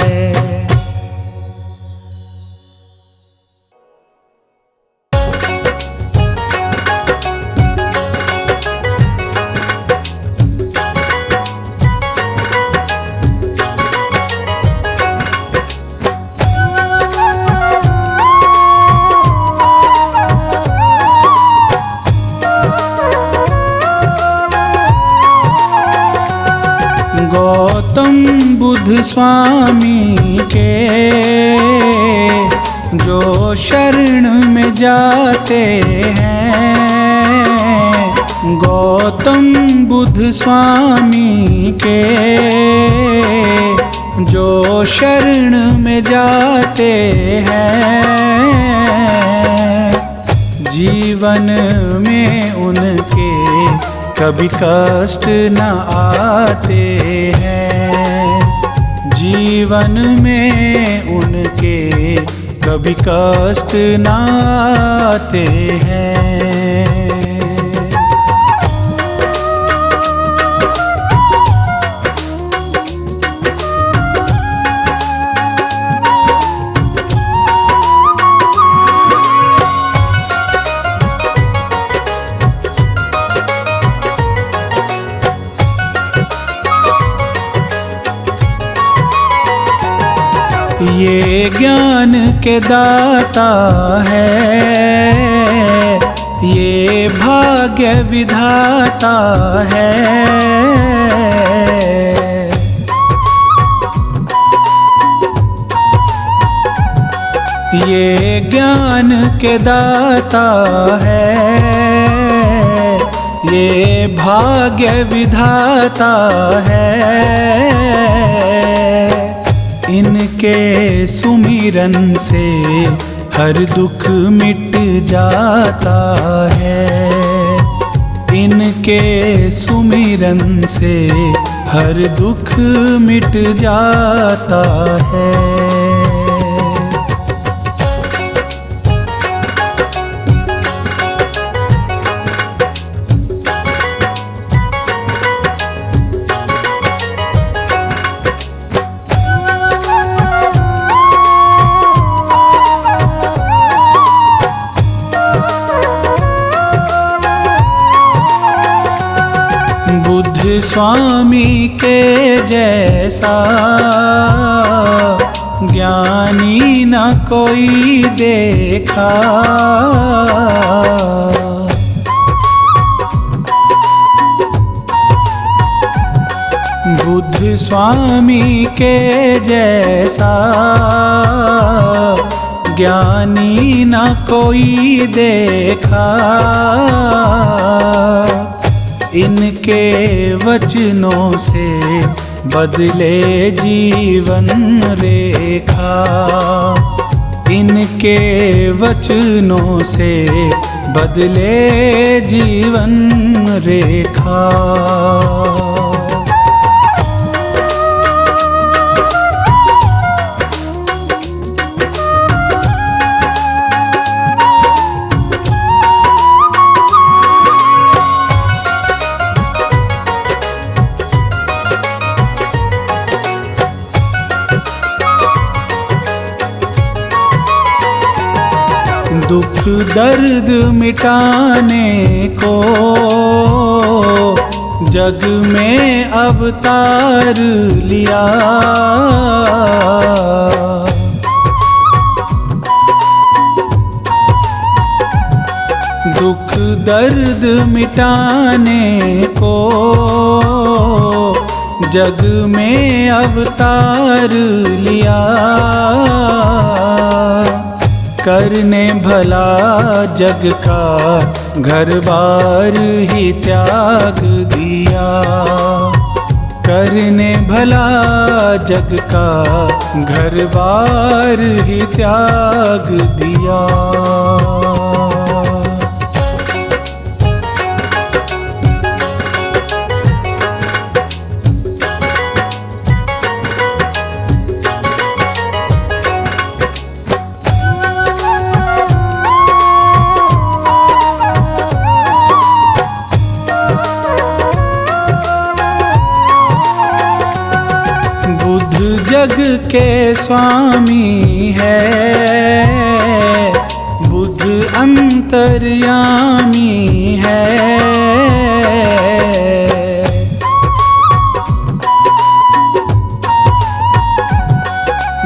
S2: गौतम बुद्ध स्वामी के जो शरण में जाते हैं, गौतम बुद्ध स्वामी के जो शरण में जाते हैं, जीवन में उनके कभी कष्ट न आते हैं। जीवन में उनके कभी कष्ट न आते हैं। ये ज्ञान के दाता है, ये भाग्य विधाता है। ये ज्ञान के दाता है, ये भाग्य विधाता है। इनके सुमिरन से हर दुख मिट जाता है। इनके सुमिरन से हर दुख मिट जाता है। बुद्ध स्वामी के जैसा ज्ञानी न कोई देखा। बुद्ध स्वामी के जैसा ज्ञानी न कोई देखा।
S1: इनके वचनों से बदले जीवन रेखा, इनके वचनों से बदले जीवन रेखा। दुख दर्द मिटाने को जग में अवतार लिया, दुख दर्द मिटाने को जग में अवतार लिया, करने भला जग का घर बार ही त्याग दिया, करने भला जग का घर बार ही त्याग दिया। जग के स्वामी है, बुद्ध अंतर्यामी है,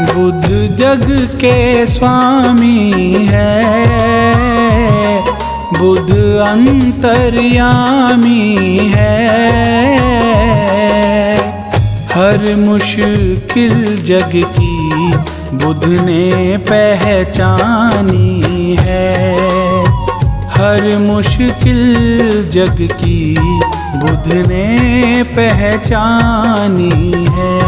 S1: बुद्ध जग के स्वामी है, बुद्ध अंतर्यामी है। हर मुश्किल जग की बुद्ध ने पहचानी है, हर मुश्किल जग की बुद्ध ने पहचानी है।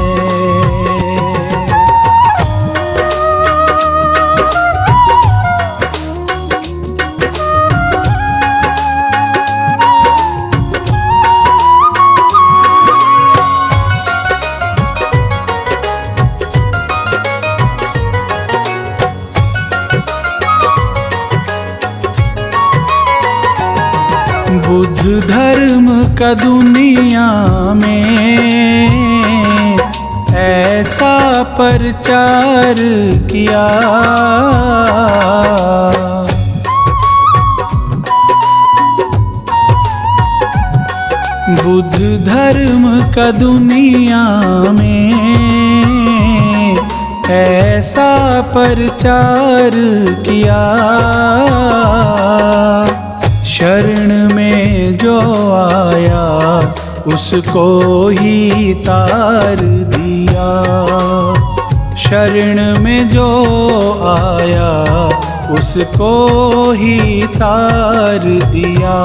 S1: बुद्ध धर्म का दुनिया में ऐसा प्रचार किया, बुद्ध धर्म का दुनिया में ऐसा प्रचार किया, शरण में जो आया उसको ही तार दिया, शरण में जो आया उसको ही तार दिया।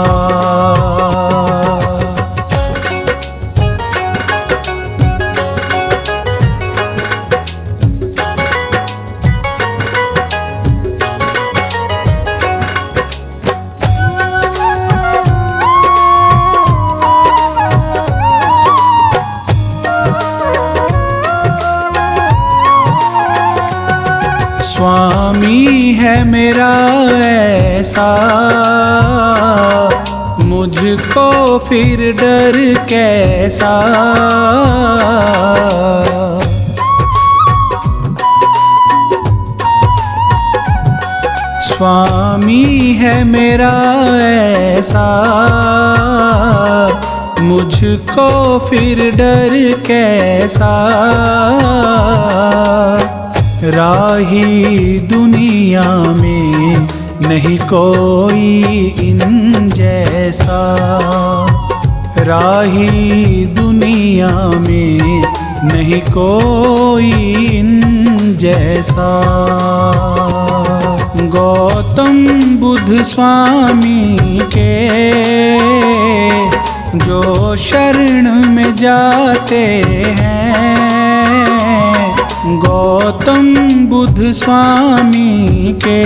S1: स्वामी है मेरा ऐसा, मुझको फिर डर कैसा, स्वामी है मेरा ऐसा, मुझको फिर डर कैसा, राही दुनिया में नहीं कोई इन जैसा, राही दुनिया में नहीं कोई इन जैसा। गौतम बुद्ध स्वामी के जो शरण में जाते हैं, गौतम बुद्ध स्वामी के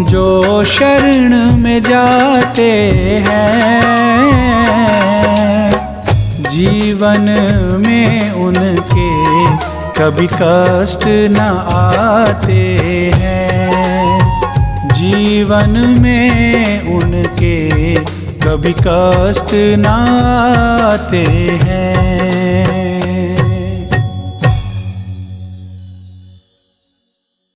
S1: जो शरण में जाते हैं, जीवन में उनके कभी कष्ट न आते हैं, जीवन में उनके कभी कष्ट न आते हैं।